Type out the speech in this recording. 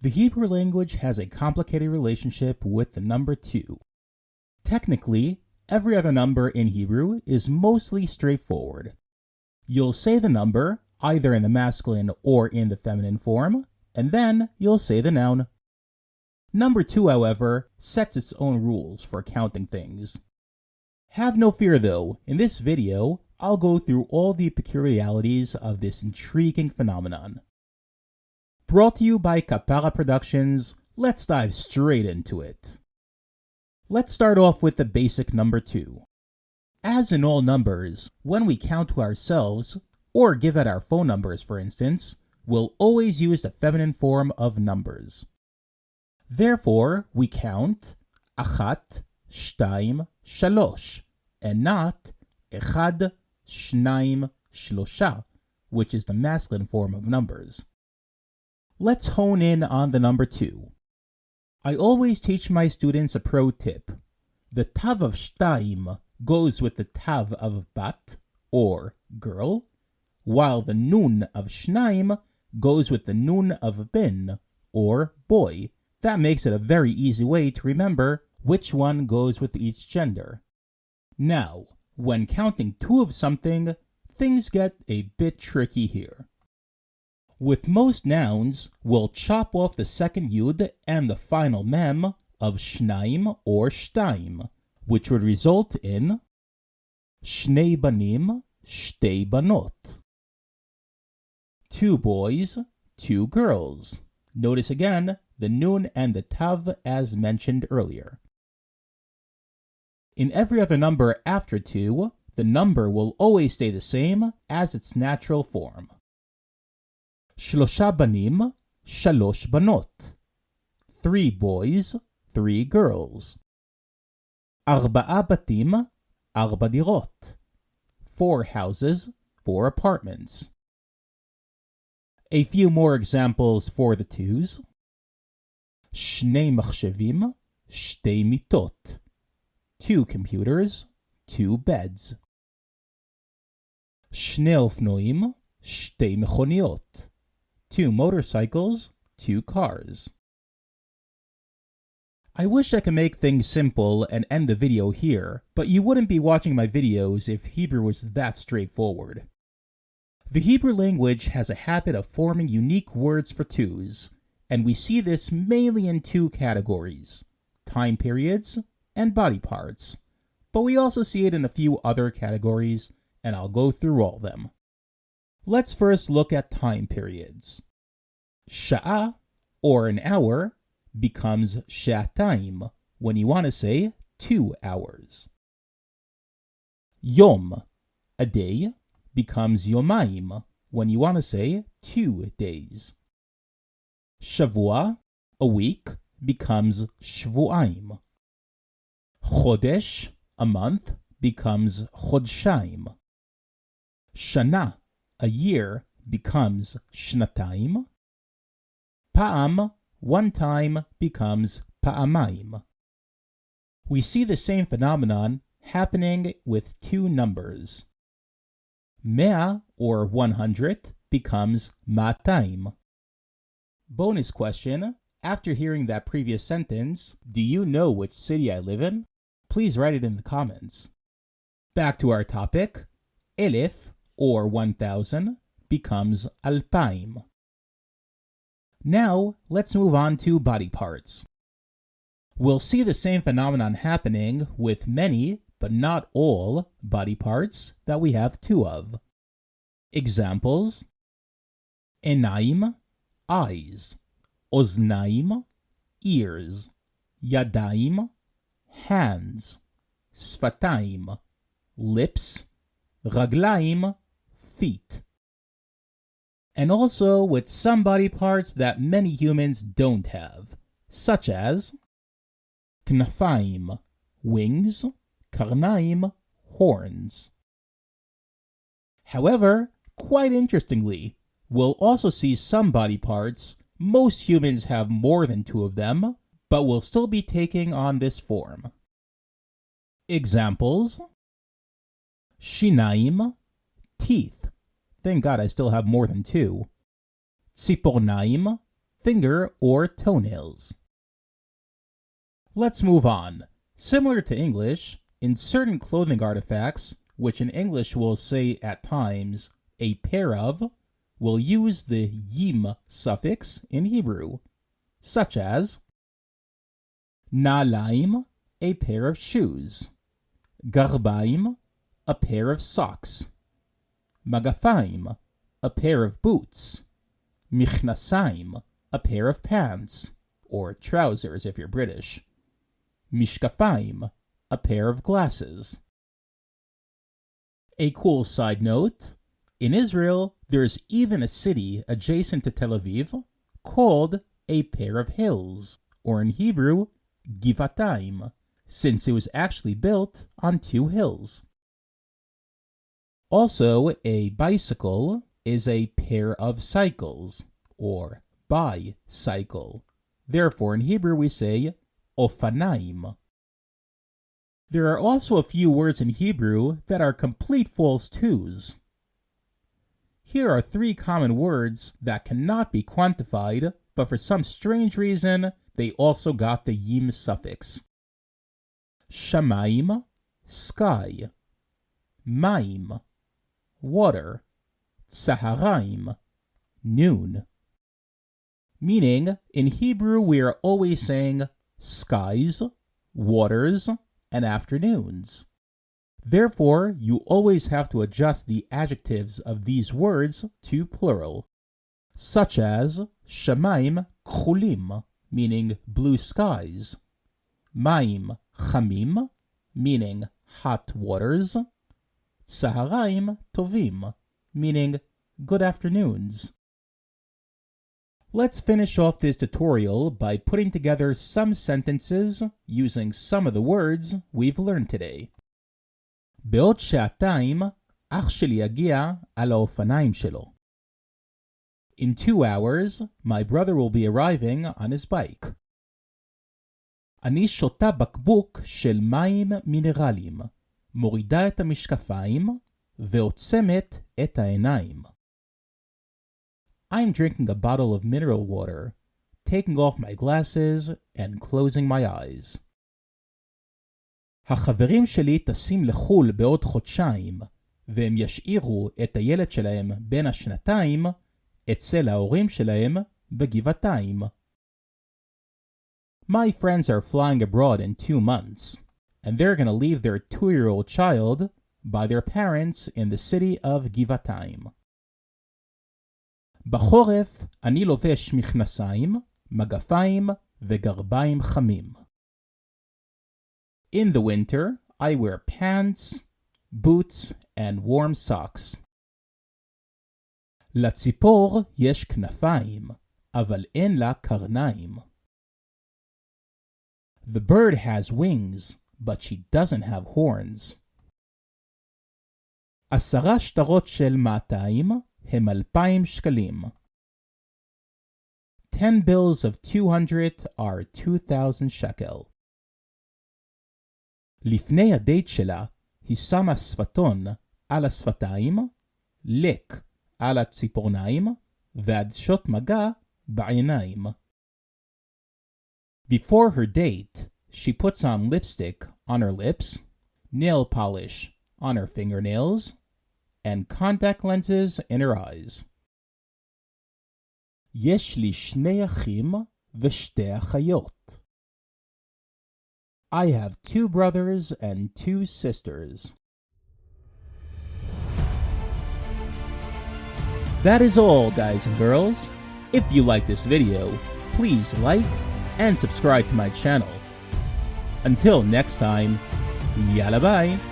The Hebrew language has a complicated relationship with the number 2. Technically, every other number in Hebrew is mostly straightforward. You'll say the number either in the masculine or in the feminine form, and then you'll say the noun. Number 2, however, sets its own rules for counting things. Have no fear though, in this video, I'll go through all the peculiarities of this intriguing phenomenon. Brought to you by Kapara Productions, let's dive straight into it. Let's start off with the basic number 2. As in all numbers, when we count to ourselves, or give out our phone numbers for instance, we'll always use the feminine form of numbers. Therefore, we count achat, shtaim, shalosh, and not echad, shnaim, shlosha, which is the masculine form of numbers. Let's hone in on the number 2. I always teach my students a pro tip. The tav of shtaim goes with the tav of bat, or girl, while the nun of shnaim goes with the nun of bin, or boy. That makes it a very easy way to remember which one goes with each gender. Now, when counting 2 of something, things get a bit tricky here. With most nouns, we'll chop off the second yud and the final mem of shnaim or shtaim, which would result in shnei banim, shtei banot. 2 boys, 2 girls. Notice again the nun and the tav as mentioned earlier. In every other number after 2, the number will always stay the same as its natural form. Shlosha banim, shalosh banot. 3 boys, 3 girls. Arba'a batim, arba dirot. 4 houses, 4 apartments. A few more examples for the 2s. Shnei machshavim, shtei mitot. 2 computers, 2 beds. Shnei ofnoim, shtei mechoniot. 2 motorcycles, 2 cars. I wish I could make things simple and end the video here, but you wouldn't be watching my videos if Hebrew was that straightforward. The Hebrew language has a habit of forming unique words for 2s, and we see this mainly in 2 categories, time periods and body parts, but we also see it in a few other categories, and I'll go through all of them. Let's first look at time periods. Sha'a, or an hour, becomes sha'ataim when you want to say 2 hours. Yom, a day, becomes yomaim when you want to say 2 days. Shavua, a week, becomes shvu'aim. Chodesh, a month, becomes chodshaim. Shana, a year, becomes shnataim. Pa'am, one time, becomes pa'amaim. We see the same phenomenon happening with 2 numbers. Mea, or 100, becomes ma'ataim. Bonus question, after hearing that previous sentence, do you know which city I live in? Please write it in the comments. Back to our topic, elif, or 1000, becomes alpaim. Now, let's move on to body parts. We'll see the same phenomenon happening with many, but not all, body parts that we have 2 of. Examples: enaim, eyes. Oznaim, ears. Yadaim, hands. Sfataim, lips. Raglaim, feet. And also with some body parts that many humans don't have, such as knafaim, wings. Karnaim, horns. However, quite interestingly, we'll also see some body parts. Most humans have more than 2 of them, but will still be taking on this form. Examples: shinaim, teeth. Thank God I still have more than 2. Tzipornaim, finger or toenails. Let's move on. Similar to English, in certain clothing artifacts, which in English we'll say at times a pair of, we'll use the yim suffix in Hebrew, such as na'alaim, a pair of shoes, garbaim, a pair of socks, magafaim, a pair of boots, michnasaim, a pair of pants, or trousers if you're British, mishkafaim, a pair of glasses. A cool side note, in Israel, there's even a city adjacent to Tel Aviv called a pair of hills, or in Hebrew, Givatayim, since it was actually built on two hills. Also, a bicycle is a pair of cycles, or bicycle. Therefore, in Hebrew we say ofanaim. There are also a few words in Hebrew that are complete false twos. Here are three common words that cannot be quantified, but for some strange reason, they also got the yim suffix. Shamayim, sky. Maim, water. Tsaharaim, noon. Meaning, in Hebrew we are always saying skies, waters, and afternoons. Therefore, you always have to adjust the adjectives of these words to plural, such as shamayim kchulim, meaning blue skies, maim chamim, meaning hot waters, tsaharaim tovim, meaning good afternoons. Let's finish off this tutorial by putting together some sentences using some of the words we've learned today. בעוד שעתיים, אח שלי יגיע על האופניים שלו. In 2 hours, my brother will be arriving on his bike. אני שותה בקבוק של מים מינרליים, מורידה את המשקפיים ועוצמת את העיניים. I'm drinking a bottle of mineral water, taking off my glasses and closing my eyes. החברים שלי טסים לחול בעוד חודשיים, והם ישאירו את הילד שלהם בן השנתיים אצל ההורים שלהם בגבעתיים. My friends are flying abroad in 2 months, and they're going to leave their 2-year-old child by their parents in the city of גבעתיים. בחורף אני לובש מכנסיים, מגפיים וגרביים חמים. In the winter, I wear pants, boots, and warm socks. לציפור יש כנפיים, אבל אין לה קרניים. The bird has wings, but she doesn't have horns. 10 שטרות של 200 הם 2,000 שקלים. 10 bills of 200 are 2,000 shekel. לפני הדייט שלה, היא שמה שפתון על השפתיים, לק על הציפורניים, ועדשות מגע בעיניים. Before her date, she puts on lipstick on her lips, nail polish on her fingernails, and contact lenses in her eyes. יש לי 2 אחים ו2 אחיות. I have 2 brothers and 2 sisters. That is all, guys and girls. If you like this video, please like and subscribe to my channel. Until next time, yalla bye!